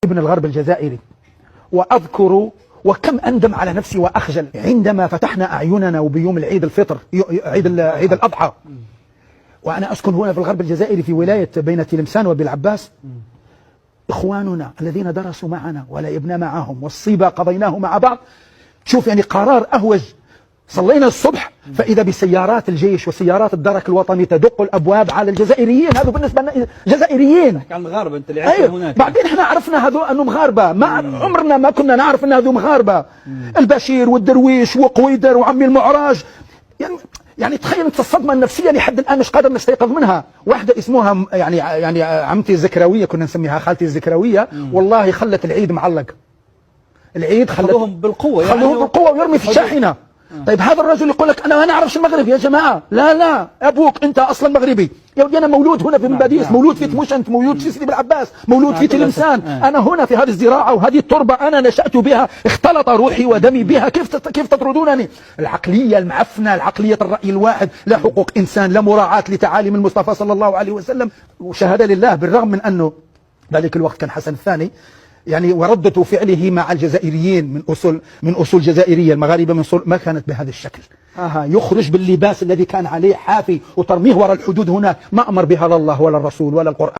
ابن الغرب الجزائري، وأذكر وكم أندم على نفسي وأخجل عندما فتحنا أعيننا وبيوم العيد الفطر عيد الأضحى، وأنا أسكن هنا في الغرب الجزائري في ولاية بين تلمسان وبالعباس. إخواننا الذين درسوا معنا ولعبنا معهم والصيبة قضيناه مع بعض، شوف يعني قرار أهوج، صلينا الصبح فإذا بسيارات الجيش وسيارات الدرك الوطني تدق الأبواب على الجزائريين. هذا بالنسبة لنا جزائريين. عن المغاربة أنت اللي عشت هناك. بعدين احنا عرفنا هذو أنه مغاربة، ما عمرنا ما كنا نعرف أن هذو مغاربة. البشير والدرويش وقويدر وعمي المعراج، يعني تخيل انت الصدمة النفسية لحد الآن مش قادر نستيقظ منها. واحدة اسمها يعني عمتي الزكراوية، كنا نسميها خالتي الزكراوية، والله خلت العيد معلق. العيد خلوهم بالقوة، خلوهم بالقوة ويرمي في الشاحنة. طيب هذا الرجل يقول لك انا ما نعرفش المغرب. يا جماعه لا ابوك انت اصلا مغربي. يا ودي انا مولود هنا في مباديس، مولود في تموشنت، مولود في سيدي بالعباس، مولود في تلمسان. انا هنا في هذه الزراعه وهذه التربه انا نشأت بها، اختلط روحي ودمي بها. كيف تطردونني؟ العقليه المعفنه، العقليه الراي الواحد، لا حقوق انسان، لا مراعاه لتعاليم المصطفى صلى الله عليه وسلم. وشهاده لله بالرغم من انه ذلك الوقت كان حسن الثاني يعني وردة فعله مع الجزائريين من أصول جزائرية، المغاربة من أصول ما كانت بهذا الشكل. يخرج باللباس الذي كان عليه حافي وترميه وراء الحدود هناك، ما أمر بها الله ولا الرسول ولا القرآن.